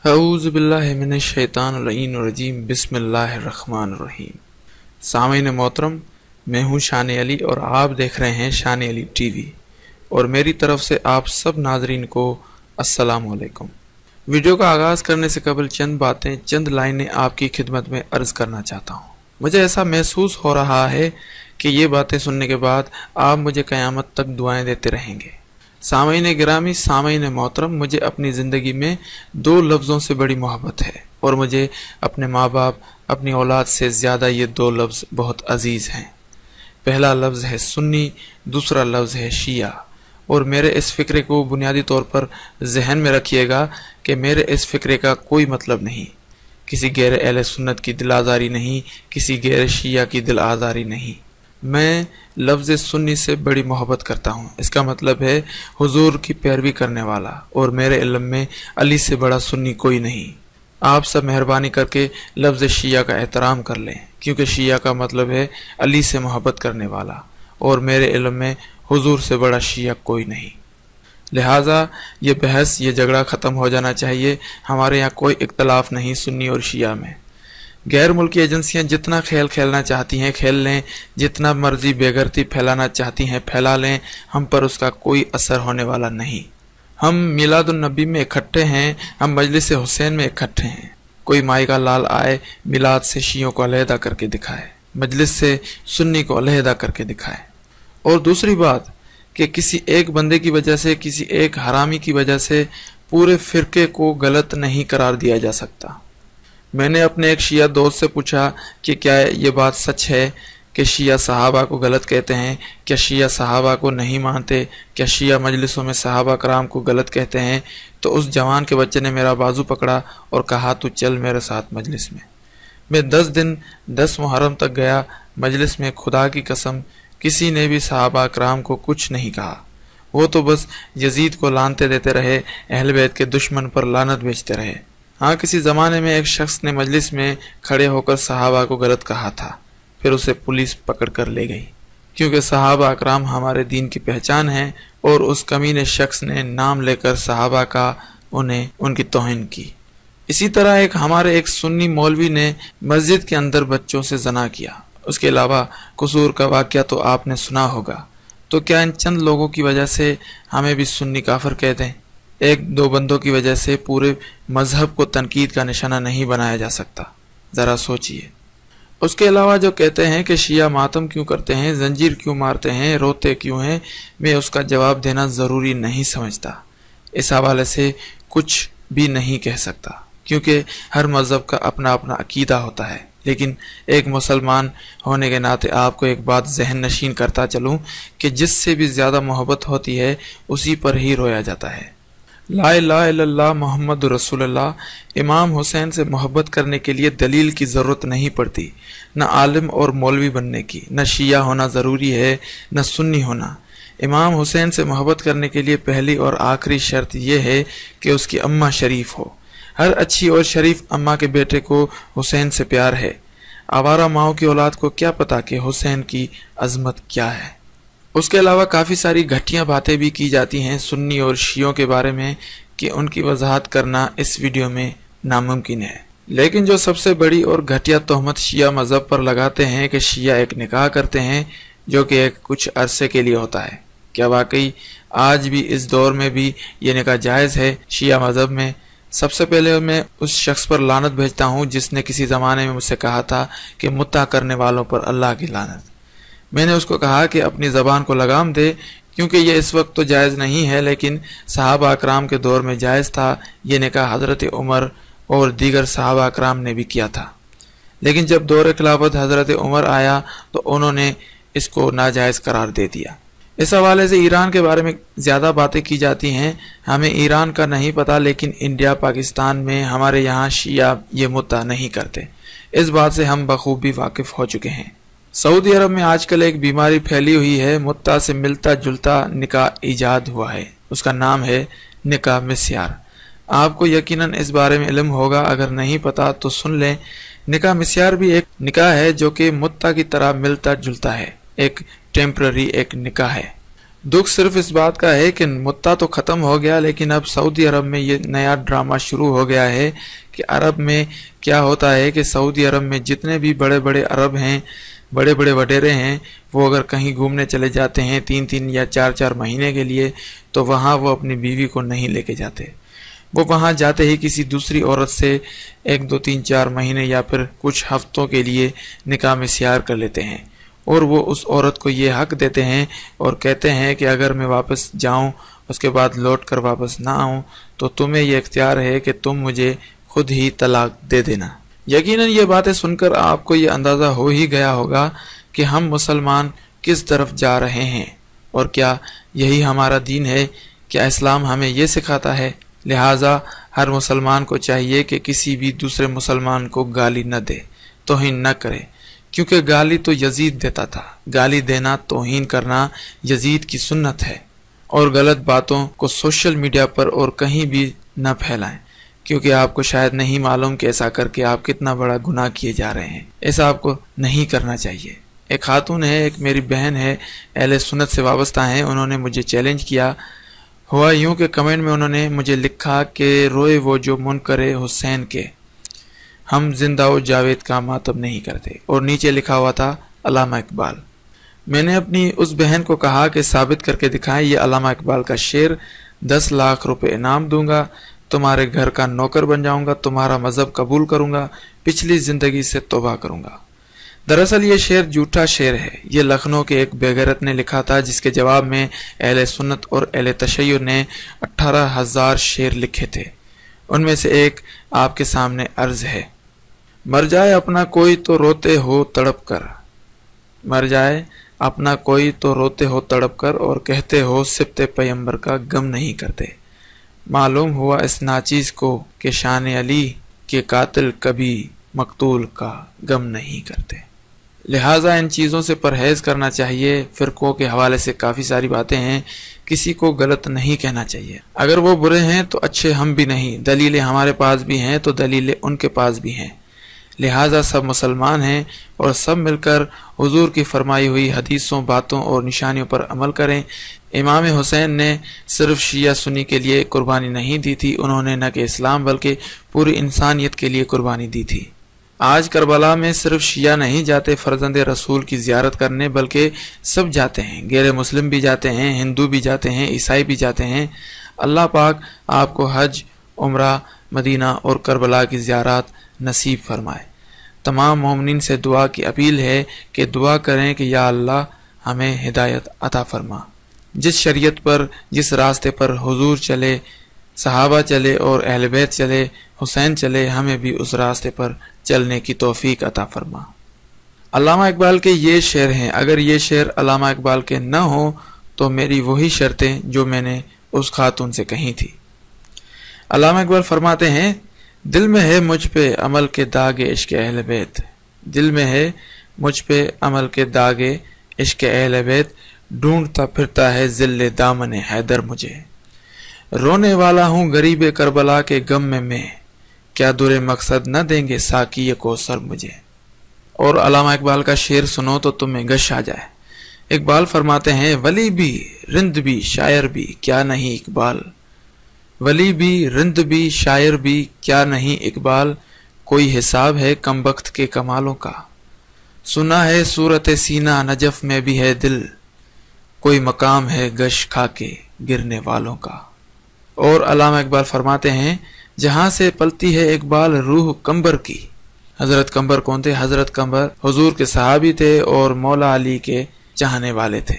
अऊज़ु बिल्लाहि मिनश शैतानिर रजीम बिस्मिल्लाहिर रहमानिर रहीम। सामीन मोहतरम, मैं हूँ शान अली और आप देख रहे हैं शान अली टीवी और मेरी तरफ से आप सब नाजरीन को अस्सलाम वालेकुम। वीडियो का आगाज़ करने से कबल चंद लाइनें आपकी खिदमत में अर्ज़ करना चाहता हूँ। मुझे ऐसा महसूस हो रहा है कि ये बातें सुनने के बाद आप मुझे क़यामत तक दुआएं देते रहेंगे। सामीन गिरामी, सामीन मोहतरम, मुझे अपनी ज़िंदगी में दो लफ्ज़ों से बड़ी मोहब्बत है और मुझे अपने माँ बाप, अपनी औलाद से ज़्यादा ये दो लफ्ज़ बहुत अजीज़ हैं। पहला लफ्ज़ है सुन्नी, दूसरा लफ्ज़ है शिया। और मेरे इस फ़िक्रे को बुनियादी तौर पर जहन में रखिएगा कि मेरे इस फ़िक्रे का कोई मतलब नहीं, किसी गैर अहले सुन्नत की दिल आज़ारी नहीं, किसी गैर शिया की दिल आज़ारी नहीं। मैं लफ्ज़ सुन्नी से बड़ी मोहब्बत करता हूँ। इसका मतलब है हुजूर की पैरवी करने वाला, और मेरे इल्म में अली से बड़ा सुन्नी कोई नहीं। आप सब मेहरबानी करके लफ्ज़ शिया का एहतराम कर लें, क्योंकि शिया का मतलब है अली से मोहब्बत करने वाला, और मेरे इल्म में हुजूर से बड़ा शिया कोई नहीं। लिहाजा ये बहस, ये झगड़ा ख़त्म हो जाना चाहिए। हमारे यहाँ कोई इख्तलाफ नहीं सुन्नी और शिया में। गैर मुल्की एजेंसियां जितना खेल खेलना चाहती हैं खेल लें, जितना मर्जी बेगरती फैलाना चाहती हैं फैला लें, हम पर उसका कोई असर होने वाला नहीं। हम मिलादुन नबी में इकट्ठे हैं, हम मजलिस हुसैन में इकट्ठे हैं। कोई माई का लाल आए, मिलाद से शियों को अलहदा करके दिखाए, मजलिस से सुन्नी को अलहदा करके दिखाए। और दूसरी बात कि किसी एक बंदे की वजह से, किसी एक हरामी की वजह से पूरे फ़िरके को गलत नहीं करार दिया जा सकता। मैंने अपने एक शिया दोस्त से पूछा कि क्या ये बात सच है कि शिया सहाबा को गलत कहते हैं, क्या शिया सहाबा को नहीं मानते, क्या शिया मजलिसों में सहाबा कराम को गलत कहते हैं। तो उस जवान के बच्चे ने मेरा बाजू पकड़ा और कहा, तू चल मेरे साथ मजलिस में। मैं 10 दिन 10 मुहर्रम तक गया मजलिस में। खुदा की कसम किसी ने भी सहाबा कराम को कुछ नहीं कहा। वो तो बस यजीद को लानते देते रहे, अहले बैत के दुश्मन पर लानत भेजते रहे। हाँ, किसी ज़माने में एक शख्स ने मजलिस में खड़े होकर सहाबा को गलत कहा था, फिर उसे पुलिस पकड़ कर ले गई, क्योंकि सहाबा अकराम हमारे दीन की पहचान है। और उस कमीने शख्स ने नाम लेकर सहाबा का उन्हें उनकी तौहीन की। इसी तरह हमारे एक सुन्नी मौलवी ने मस्जिद के अंदर बच्चों से ज़ना किया। उसके अलावा कसूर का वाक़या तो आपने सुना होगा। तो क्या इन चंद लोगों की वजह से हमें भी सुन्नी काफिर कह दें? एक दो बंदों की वजह से पूरे मजहब को तनकीद का निशाना नहीं बनाया जा सकता। ज़रा सोचिए। उसके अलावा जो कहते हैं कि शिया मातम क्यों करते हैं, जंजीर क्यों मारते हैं, रोते क्यों हैं, मैं उसका जवाब देना ज़रूरी नहीं समझता। इस हवाले से कुछ भी नहीं कह सकता, क्योंकि हर मज़हब का अपना अपना अकीदा होता है। लेकिन एक मुसलमान होने के नाते आपको एक बात जहन नशीन करता चलूँ कि जिससे भी ज़्यादा मोहब्बत होती है उसी पर ही रोया जाता है। ला इलाहा इल्लल्लाह मुहम्मद रसूलुल्लाह। इमाम हुसैन से मोहब्बत करने के लिए दलील की ज़रूरत नहीं पड़ती, न आलिम और मौलवी बनने की, न शिया होना ज़रूरी है, न सुन्नी होना। इमाम हुसैन से मोहब्बत करने के लिए पहली और आखिरी शर्त यह है कि उसकी अम्मा शरीफ हो। हर अच्छी और शरीफ अम्मा के बेटे को हुसैन से प्यार है। आवारा माओ की औलाद को क्या पता कि हुसैन की अजमत क्या है। उसके अलावा काफ़ी सारी घटिया बातें भी की जाती हैं सुन्नी और शियों के बारे में कि उनकी वजाहत करना इस वीडियो में नामुमकिन है। लेकिन जो सबसे बड़ी और घटिया तोहमत शिया मज़हब पर लगाते हैं कि शिया एक निकाह करते हैं जो कि एक कुछ अरसे के लिए होता है। क्या वाकई आज भी इस दौर में भी ये निकाह जायज़ है शिया मज़हब में? सबसे पहले मैं उस शख्स पर लानत भेजता हूँ जिसने किसी ज़माने में मुझसे कहा था कि मुत्ता करने वालों पर अल्लाह की लानत। मैंने उसको कहा कि अपनी ज़बान को लगाम दे, क्योंकि ये इस वक्त तो जायज़ नहीं है, लेकिन सहाबा अकराम के दौर में जायज़ था। ये निकाह हज़रत उमर और दीगर सहाबा अकराम ने भी किया था। लेकिन जब दौर खिलाफत हज़रत उमर आया तो उन्होंने इसको नाजायज़ करार दे दिया। इस हवाले से ईरान के बारे में ज़्यादा बातें की जाती हैं। हमें ईरान का नहीं पता, लेकिन इंडिया पाकिस्तान में हमारे यहाँ शिया ये मुत्ता नहीं करते। इस बात से हम बखूबी वाकिफ़ हो चुके हैं। सऊदी अरब में आजकल एक बीमारी फैली हुई है, मुत्ता से मिलता जुलता निकाह ईजाद हुआ है। उसका नाम है निकाह मिस्यार। आपको यकीनन इस बारे में इल्म होगा, अगर नहीं पता तो सुन लें। निकाह मिस्यार भी एक निकाह है जो कि मुत्ता की तरह मिलता जुलता है, एक टेम्पररी एक निकाह है। दुख सिर्फ इस बात का है कि मुत्ता तो ख़त्म हो गया, लेकिन अब सऊदी अरब में ये नया ड्रामा शुरू हो गया है कि अरब में क्या होता है कि सऊदी अरब में जितने भी बड़े बड़े अरब हैं, बड़े बड़े वडेरे हैं, वो अगर कहीं घूमने चले जाते हैं 3-3 या 4-4 महीने के लिए, तो वहाँ वो अपनी बीवी को नहीं लेके जाते। वो वहाँ जाते ही किसी दूसरी औरत से 1-2-3-4 महीने या फिर कुछ हफ्तों के लिए निकाह में सियार कर लेते हैं, और वो उस औरत को ये हक देते हैं और कहते हैं कि अगर मैं वापस जाऊं, उसके बाद लौट कर वापस ना आऊं, तो तुम्हें ये इख्तियार है कि तुम मुझे खुद ही तलाक दे देना। यकीनन ये बातें सुनकर आपको ये अंदाज़ा हो ही गया होगा कि हम मुसलमान किस तरफ जा रहे हैं, और क्या यही हमारा दीन है? क्या इस्लाम हमें ये सिखाता है? लिहाजा हर मुसलमान को चाहिए कि किसी भी दूसरे मुसलमान को गाली न दे, तौहीन न करे, क्योंकि गाली तो यजीद देता था। गाली देना, तौहीन करना यजीद की सुन्नत है। और गलत बातों को सोशल मीडिया पर और कहीं भी न फैलाएं, क्योंकि आपको शायद नहीं मालूम कि ऐसा करके आप कितना बड़ा गुनाह किए जा रहे हैं। ऐसा आपको नहीं करना चाहिए। एक खातून है, एक मेरी बहन है, अहले सुन्नत से वाबस्ता हैं, उन्होंने मुझे चैलेंज किया। हुआ यूं कि कमेंट में उन्होंने मुझे लिखा कि रोए वो जो मुनकरे हुसैन के, हम जिंदा व जावेद का मातम नहीं करते, और नीचे लिखा हुआ था अल्लामा इकबाल। मैंने अपनी उस बहन को कहा कि साबित करके दिखाएं ये अल्लामा इकबाल का शेर, 10 लाख रुपए इनाम दूंगा, तुम्हारे घर का नौकर बन जाऊंगा, तुम्हारा मजहब कबूल करूंगा, पिछली जिंदगी से तौबा करूंगा। दरअसल ये शेर झूठा शेर है। ये लखनऊ के एक बेगैरत ने लिखा था, जिसके जवाब में अहले सुन्नत और अहले तशय्युर ने 18,000 शेर लिखे थे। उनमें से एक आपके सामने अर्ज है। मर जाए अपना कोई तो रोते हो तड़प कर, मर जाए अपना कोई तो रोते हो तड़प कर, और कहते हो सिब्ते पैगंबर का गम नहीं करते। मालूम हुआ इस नाचीज को कि शान अली के कातिल कभी मकतूल का गम नहीं करते। लिहाजा इन चीज़ों से परहेज करना चाहिए। फ़िरक़ों के हवाले से काफ़ी सारी बातें हैं, किसी को गलत नहीं कहना चाहिए। अगर वो बुरे हैं तो अच्छे हम भी नहीं, दलीलें हमारे पास भी हैं तो दलीलें उनके पास भी हैं। लिहाजा सब मुसलमान हैं और सब मिलकर हुजूर की फरमाई हुई हदीसों, बातों और निशानियों पर अमल करें। इमाम हुसैन ने सिर्फ शिया सुन्नी के लिए कुर्बानी नहीं दी थी, उन्होंने न कि इस्लाम बल्कि पूरी इंसानियत के लिए कुर्बानी दी थी। आज करबला में सिर्फ शिया नहीं जाते फर्जंद रसूल की ज़ियारत करने, बल्कि सब जाते हैं। गैर मुस्लिम भी जाते हैं, हिंदू भी जाते हैं, ईसाई भी जाते हैं। अल्लाह पाक आपको हज, उम्रा, मदीना और करबला की ज़ियारत नसीब फरमाए। तमाम मोमिनीन से दुआ की अपील है कि दुआ करें कि या अल्लाह हमें हिदायत अता फरमा। जिस शरीयत पर, जिस रास्ते पर हुजूर चले, सहाबा चले और अहले बैत चले, हुसैन चले, हमें भी उस रास्ते पर चलने की तौफीक अता फरमा। अल्लामा इकबाल के ये शेर हैं। अगर ये शेर अल्लामा इकबाल के न हो तो मेरी वही शर्तें जो मैंने उस खातून से कही थी। अल्लामा इकबाल फरमाते हैं, दिल में है मुझ पे अमल के दागे इश्क अहले बैत, दिल में है मुझ पे अमल के दागे इश्क अहले बैत, ढूंढता फिरता है जिल्ले दामने हैदर मुझे। रोने वाला हूँ गरीबे करबला के गम में मैं, क्या दुरे मकसद न देंगे साकी कौसर मुझे। और अल्लामा इकबाल का शेर सुनो तो तुम्हें गश आ जाए। इकबाल फरमाते हैं, वली भी रिंद भी शायर भी क्या नहीं इकबाल, वली भी रिंद भी शायर भी क्या नहीं इकबाल, कोई हिसाब है कमबख्त के कमालों का, सुना है सूरत सीना नजफ में भी है दिल, कोई मकाम है गश खा के गिरने वालों का। और अल्लामा इकबाल फरमाते हैं, जहां से पलती है इकबाल रूह कंबर की। हजरत कंबर कौन थे? हजरत कंबर हुजूर के सहाबी थे और मौला अली के चाहने वाले थे।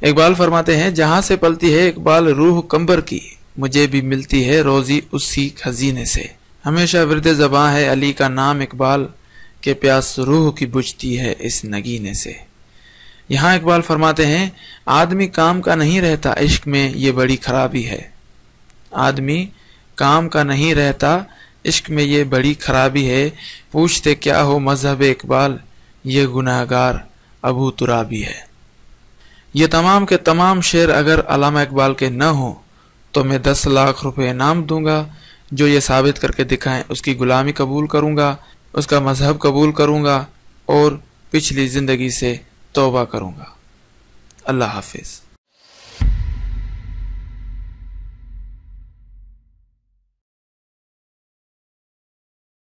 इकबाल फरमाते हैं, जहां से पलती है इकबाल रूह कंबर की, मुझे भी मिलती है रोजी उसी खजीने से। हमेशा विरद ज़बां है अली का नाम इकबाल, के प्यास रूह की बुझती है इस नगीने से। यहाँ इकबाल फरमाते हैं, आदमी काम का नहीं रहता इश्क में ये बड़ी खराबी है, आदमी काम का नहीं रहता इश्क में ये बड़ी खराबी है, पूछते क्या हो मजहब इकबाल, ये गुनाहगार अबू तुराबी है। ये तमाम के तमाम शेर अगर अल्लामा इकबाल के न हो तो मैं 10 लाख रुपए इनाम दूंगा। जो ये साबित करके दिखाएं उसकी गुलामी कबूल करूंगा, उसका मजहब कबूल करूंगा और पिछली जिंदगी से तौबा करूंगा। अल्लाह हाफिज।